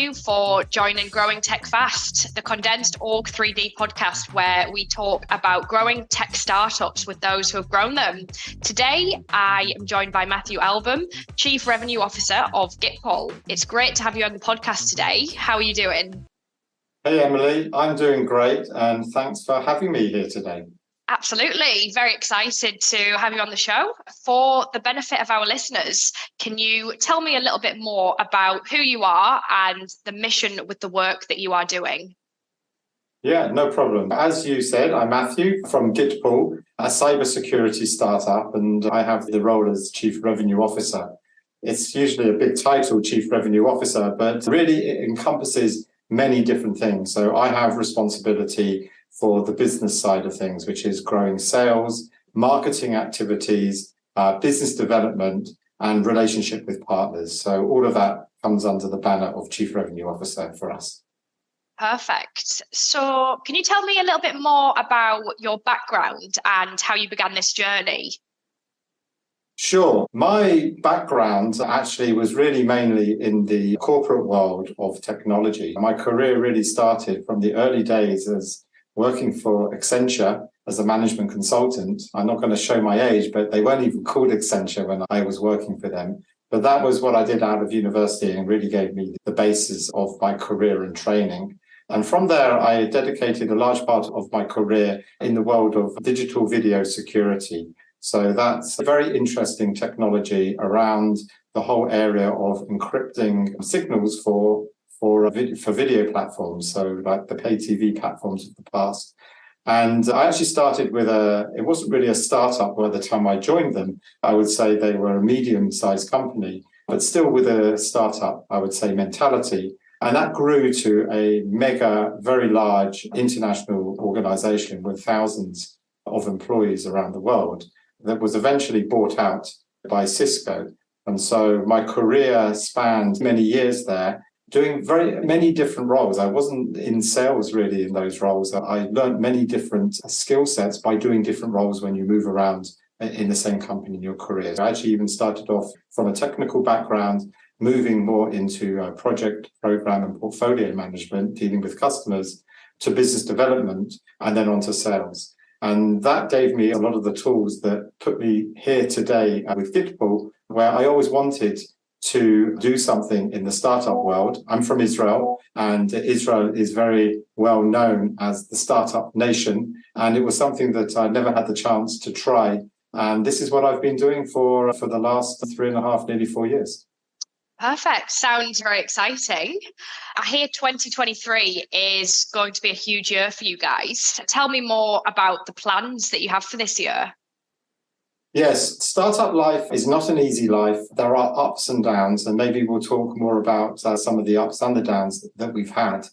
you for joining Growing Tech Fast, the condensed Org 3D podcast where we talk about growing tech startups with those who have grown them. Today, I am joined by Matthew Album, Chief Revenue Officer of Gitpol. It's great to have you on the podcast today. How are you doing? Hey, Emily. I'm doing great, and thanks for having me here today. Absolutely. Very excited to have you on the show. For the benefit of our listeners, can you tell me a little bit more about who you are and the mission with the work that you are doing? Yeah, no problem. As you said, I'm Matthew from Gitpol, a cybersecurity startup, and I have the role as Chief Revenue Officer. It's usually a big title, Chief Revenue Officer, but really it encompasses many different things. So I have responsibility for the business side of things, which is growing sales, marketing activities, business development, and relationship with partners. So all of that comes under the banner of Chief Revenue Officer for us. Perfect. So can you tell me a little bit more about your background and how you began this journey? Sure. My background actually was really mainly in the corporate world of technology. My career really started from the early days as working for Accenture as a management consultant. I'm not going to show my age, but they weren't even called Accenture when I was working for them. But that was what I did out of university and really gave me the basis of my career and training. And from there, I dedicated a large part of my career in the world of digital video security. So that's a very interesting technology around the whole area of encrypting signals for video platforms, so like the pay TV platforms of the past. And I actually started with it wasn't really a startup by the time I joined them. I would say they were a medium-sized company, but still with a startup, I would say, mentality. And that grew to a mega, very large international organization with thousands of employees around the world that was eventually bought out by Cisco. And so my career spanned many years there, doing very many different roles. I wasn't in sales really in those roles. I learned many different skill sets by doing different roles when you move around in the same company in your career. I actually even started off from a technical background, moving more into project, program, and portfolio management, dealing with customers, to business development, and then on to sales. And that gave me a lot of the tools that put me here today with Gitpol, where I always wanted to do something in the startup world. I'm from Israel, and Israel is very well known as the startup nation. And it was something that I never had the chance to try. And this is what I've been doing for the last 3.5, nearly 4 years. Perfect. Sounds very exciting. I hear 2023 is going to be a huge year for you guys. Tell me more about the plans that you have for this year. Yes, startup life is not an easy life. There are ups and downs, and maybe we'll talk more about some of the ups and the downs that we've had.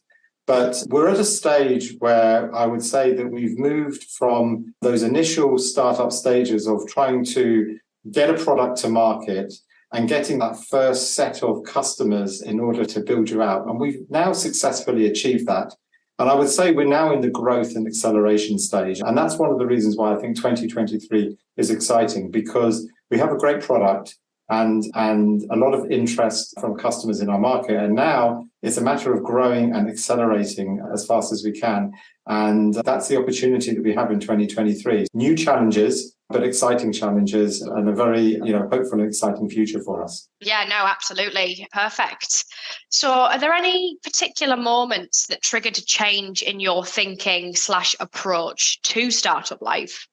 But we're at a stage where I would say that we've moved from those initial startup stages of trying to get a product to market and getting that first set of customers in order to build you out. And we've now successfully achieved that. And I would say we're now in the growth and acceleration stage. And that's one of the reasons why I think 2023 is exciting, because we have a great product and a lot of interest from customers in our market. And now it's a matter of growing and accelerating as fast as we can. And that's the opportunity that we have in 2023. New challenges, but exciting challenges, and a very, hopeful and exciting future for us. Yeah, no, absolutely. Perfect. So are there any particular moments that triggered a change in your thinking / approach to startup life?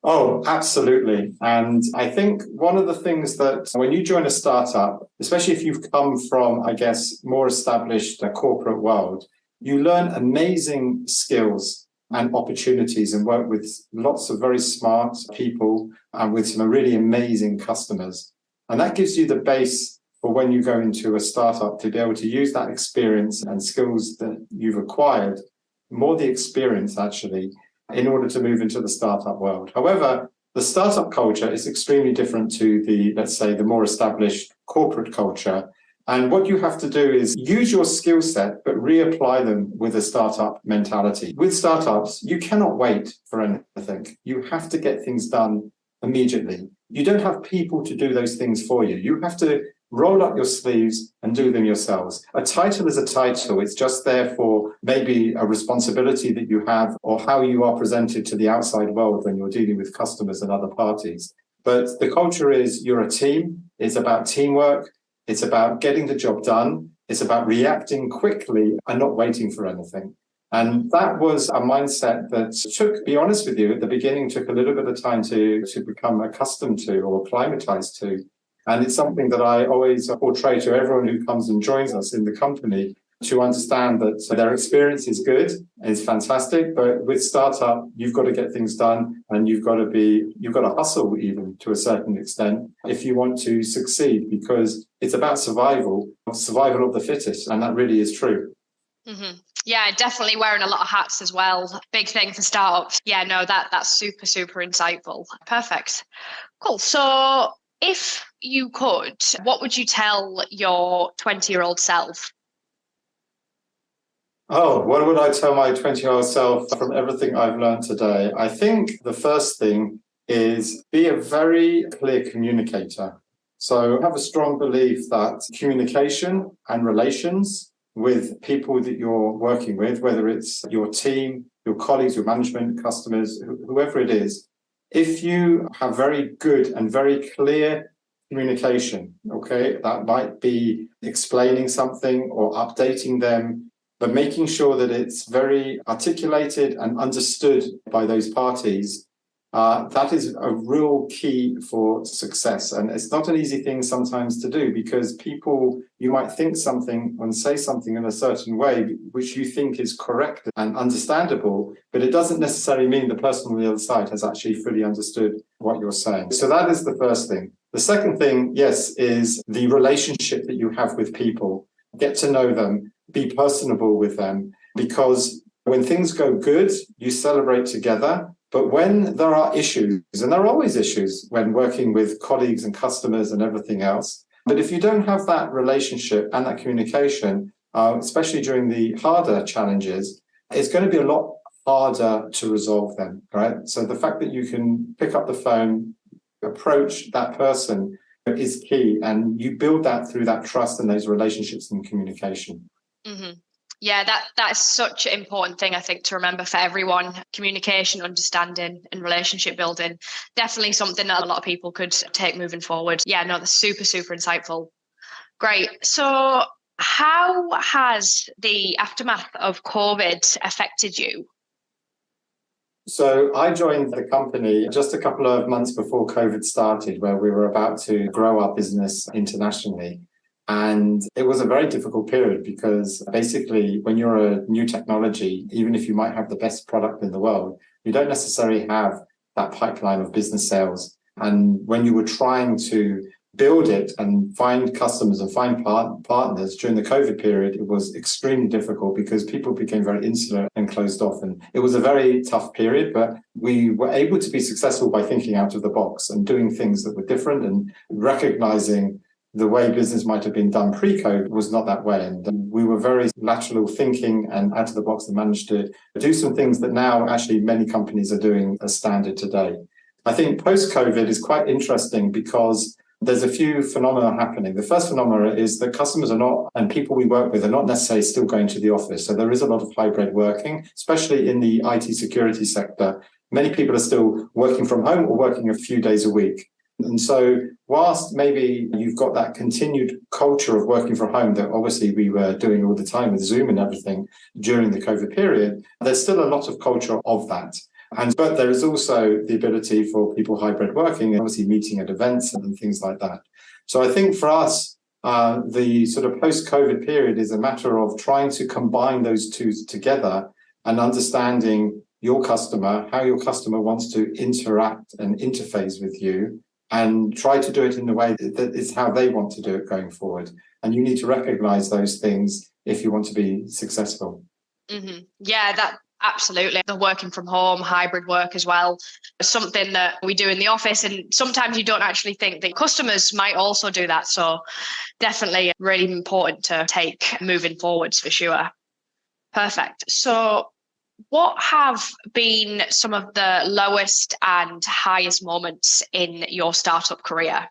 Oh, absolutely. And I think one of the things that when you join a startup, especially if you've come from, I guess, more established corporate world, you learn amazing skills and opportunities and work with lots of very smart people and with some really amazing customers. And that gives you the base for when you go into a startup to be able to use that experience and skills that you've acquired, more the experience actually, in order to move into the startup world. However, the startup culture is extremely different to the, let's say, the more established corporate culture. And what you have to do is use your skill set, but reapply them with a startup mentality. With startups, you cannot wait for anything. You have to get things done immediately. You don't have people to do those things for you. You have to roll up your sleeves and do them yourselves. A title is a title. It's just there for maybe a responsibility that you have or how you are presented to the outside world when you're dealing with customers and other parties. But the culture is you're a team. It's about teamwork. It's about getting the job done. It's about reacting quickly and not waiting for anything. And that was a mindset that took, to be honest with you, at the beginning took a little bit of time to become accustomed to or acclimatized to. And it's something that I always portray to everyone who comes and joins us in the company, to understand that their experience is good, it's fantastic, but with startup, you've got to get things done and you've got to hustle even to a certain extent if you want to succeed, because it's about survival of the fittest. And that really is true. Mm-hmm. Yeah, definitely wearing a lot of hats as well. Big thing for startups. Yeah, no, that's super, super insightful. Perfect. Cool. So if you could, what would you tell your 20-year-old self? Oh, what would I tell my 20-year-old self from everything I've learned today? I think the first thing is be a very clear communicator. So have a strong belief that communication and relations with people that you're working with, whether it's your team, your colleagues, your management, customers, whoever it is, if you have very good and very clear communication, okay, that might be explaining something or updating them, but making sure that it's very articulated and understood by those parties, that is a real key for success. And it's not an easy thing sometimes to do, because people, you might think something and say something in a certain way, which you think is correct and understandable, but it doesn't necessarily mean the person on the other side has actually fully understood what you're saying. So that is the first thing. The second thing, yes, is the relationship that you have with people. Get to know them, be personable with them, because when things go good, you celebrate together. But when there are issues, and there are always issues when working with colleagues and customers and everything else, but if you don't have that relationship and that communication, especially during the harder challenges, it's going to be a lot harder to resolve them, right? So the fact that you can pick up the phone, approach that person is key, and you build that through that trust and those relationships and communication. Mm-hmm. Yeah, that's such an important thing, I think, to remember for everyone. Communication, understanding, and relationship building. Definitely something that a lot of people could take moving forward. Yeah, no, that's super, super insightful. Great. So how has the aftermath of COVID affected you? So I joined the company just a couple of months before COVID started, where we were about to grow our business internationally. And it was a very difficult period, because basically when you're a new technology, even if you might have the best product in the world, you don't necessarily have that pipeline of business sales. And when you were trying to build it and find customers and find partners during the COVID period, it was extremely difficult because people became very insular and closed off. And it was a very tough period, but we were able to be successful by thinking out of the box and doing things that were different, and recognizing the way business might have been done pre-COVID was not that way. And we were very lateral thinking and out of the box, and managed to do some things that now actually many companies are doing as standard today. I think post-COVID is quite interesting because there's a few phenomena happening. The first phenomena is that customers are not, and people we work with are not necessarily still going to the office. So there is a lot of hybrid working, especially in the IT security sector. Many people are still working from home or working a few days a week. And so whilst maybe you've got that continued culture of working from home that obviously we were doing all the time with Zoom and everything during the COVID period, there's still a lot of culture of that. But there is also the ability for people hybrid working and obviously meeting at events and things like that. So I think for us, the sort of post-COVID period is a matter of trying to combine those two together and understanding your customer, how your customer wants to interact and interface with you, and try to do it in the way that is how they want to do it going forward. And you need to recognize those things if you want to be successful. Mm-hmm. Yeah, that absolutely. The working from home, hybrid work as well, something that we do in the office. And sometimes you don't actually think that customers might also do that. So definitely really important to take moving forwards for sure. Perfect. So what have been some of the lowest and highest moments in your startup career?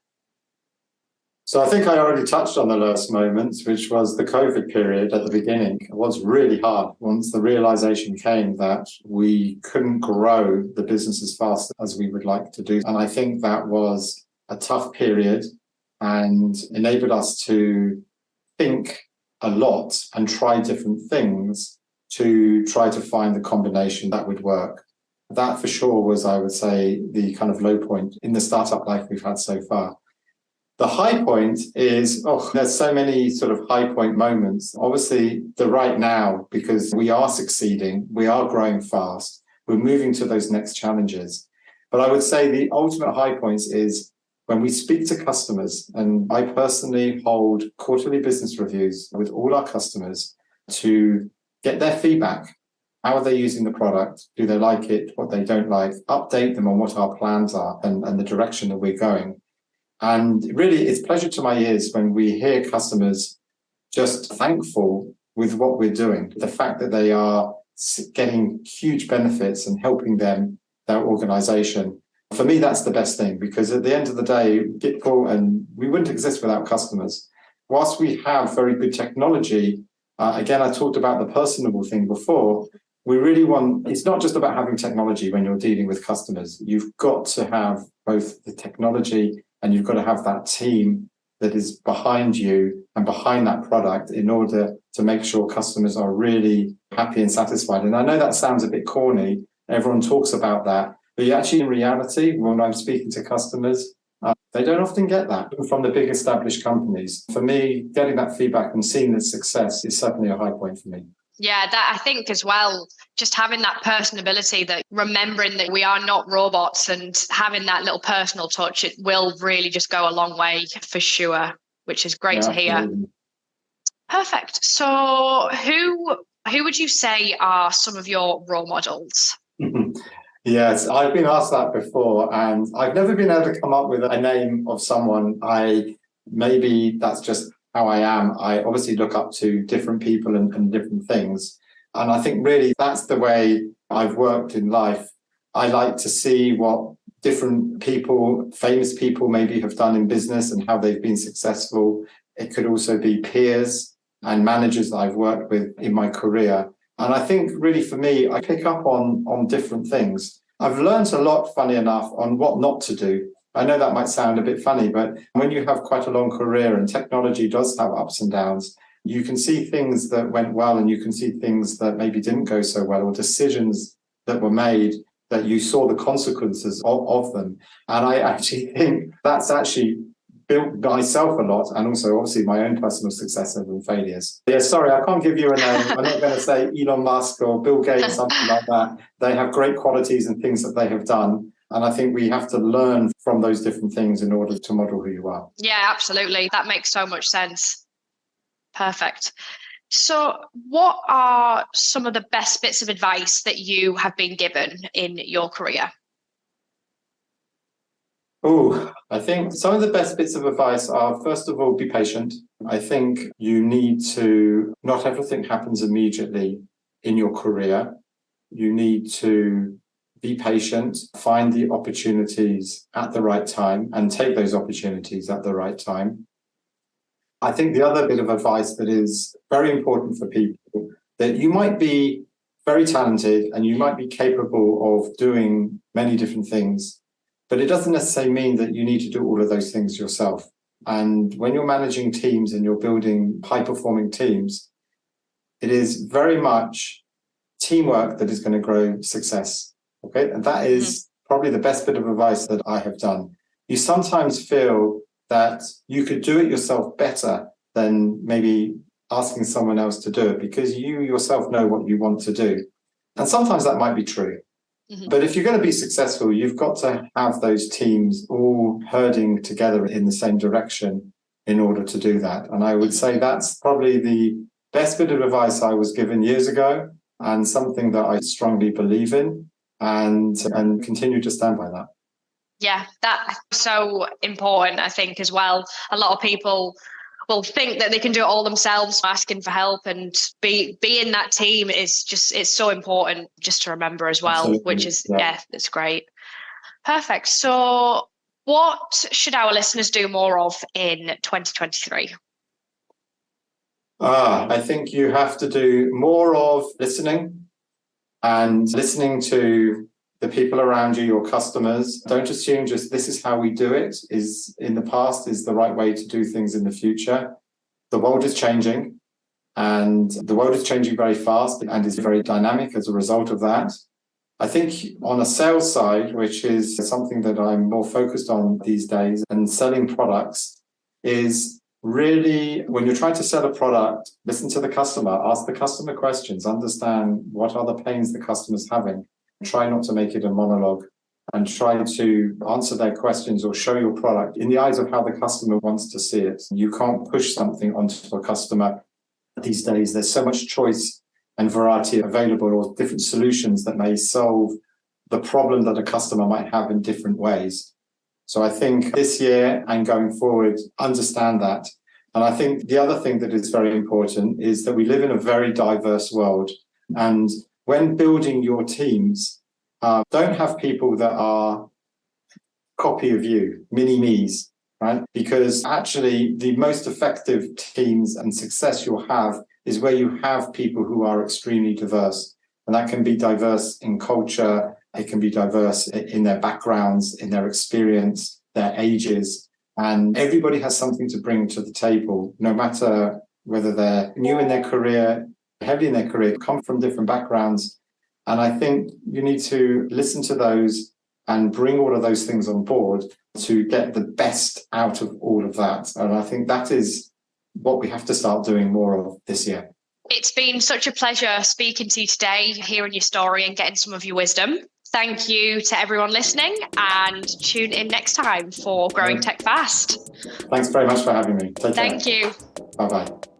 So I think I already touched on the lowest moments, which was the COVID period at the beginning. It was really hard once the realization came that we couldn't grow the business as fast as we would like to do. And I think that was a tough period and enabled us to think a lot and try different things to try to find the combination that would work. That for sure was, I would say, the kind of low point in the startup life we've had so far. The high point is, there's so many sort of high point moments. Obviously, the right now, because we are succeeding, we are growing fast, we're moving to those next challenges. But I would say the ultimate high points is when we speak to customers, and I personally hold quarterly business reviews with all our customers to get their feedback. How are they using the product? Do they like it? What they don't like? Update them on what our plans are and the direction that we're going. And really, it's pleasure to my ears when we hear customers just thankful with what we're doing. The fact that they are getting huge benefits and helping them, their organization. For me, that's the best thing, because at the end of the day, Gitful, and we wouldn't exist without customers. Whilst we have very good technology, again, I talked about the personable thing before. We really want, it's not just about having technology when you're dealing with customers. You've got to have both the technology and you've got to have that team that is behind you and behind that product in order to make sure customers are really happy and satisfied. And I know that sounds a bit corny. Everyone talks about that. But actually, in reality, when I'm speaking to customers, they don't often get that from the big established companies. For me, getting that feedback and seeing the success is certainly a high point for me. Yeah, that I think as well, just having that personability, that remembering that we are not robots and having that little personal touch, it will really just go a long way for sure, which is great to hear. Absolutely. Perfect. So who would you say are some of your role models? Yes, I've been asked that before, and I've never been able to come up with a name of someone. Maybe that's just how I am. I obviously look up to different people and different things. And I think really that's the way I've worked in life. I like to see what different people, famous people maybe have done in business and how they've been successful. It could also be peers and managers that I've worked with in my career. And I think really for me, I pick up on different things. I've learned a lot, funny enough, on what not to do. I know that might sound a bit funny, but when you have quite a long career and technology does have ups and downs, you can see things that went well and you can see things that maybe didn't go so well, or decisions that were made that you saw the consequences of them. And I actually think that's actually built myself a lot, and also obviously my own personal successes and failures. Yeah, sorry, I can't give you a name. I'm not going to say Elon Musk or Bill Gates, something like that. They have great qualities and things that they have done. And I think we have to learn from those different things in order to model who you are. Yeah, absolutely. That makes so much sense. Perfect. So what are some of the best bits of advice that you have been given in your career? Oh, I think some of the best bits of advice are, first of all, be patient. I think you need to, not everything happens immediately in your career. You need to be patient, find the opportunities at the right time and take those opportunities at the right time. I think the other bit of advice that is very important for people, that you might be very talented and you might be capable of doing many different things, but it doesn't necessarily mean that you need to do all of those things yourself. And when you're managing teams and you're building high-performing teams, it is very much teamwork that is going to grow success. Okay, and that is probably the best bit of advice that I have done. You sometimes feel that you could do it yourself better than maybe asking someone else to do it because you yourself know what you want to do. And sometimes that might be true. But if you're going to be successful, you've got to have those teams all herding together in the same direction in order to do that. And I would say that's probably the best bit of advice I was given years ago, and something that I strongly believe in and continue to stand by that. Yeah, that's so important, I think, as well. A lot of people will think that they can do it all themselves, asking for help, and be in that team is just, it's so important just to remember as well. Absolutely. Which is, yeah, it's great. Perfect. So What should our listeners do more of in 2023? I think you have to do more of listening and listening to the people around you, your customers. Don't assume just this is how we do it, is in the past is the right way to do things in the future. The world is changing, and the world is changing very fast and is very dynamic as a result of that. I think on a sales side, which is something that I'm more focused on these days, and selling products, is really when you're trying to sell a product, listen to the customer, ask the customer questions, understand what are the pains the customer's having. Try not to make it a monologue, and try to answer their questions or show your product in the eyes of how the customer wants to see it. You can't push something onto a customer these days. There's so much choice and variety available, or different solutions that may solve the problem that a customer might have in different ways. So I think this year and going forward, understand that. And I think the other thing that is very important is that we live in a very diverse world. And when building your teams, don't have people that are copy of you, mini-me's, right? Because actually the most effective teams and success you'll have is where you have people who are extremely diverse. And that can be diverse in culture, it can be diverse in their backgrounds, in their experience, their ages. And everybody has something to bring to the table, no matter whether they're new in their career, heavy in their career, come from different backgrounds. And I think you need to listen to those and bring all of those things on board to get the best out of all of that. And I think that is what we have to start doing more of this year. It's been such a pleasure speaking to you today, hearing your story and getting some of your wisdom. Thank you to everyone listening, and tune in next time for Growing Tech Fast. Thanks very much for having me. Take care. Thank you. Bye-bye.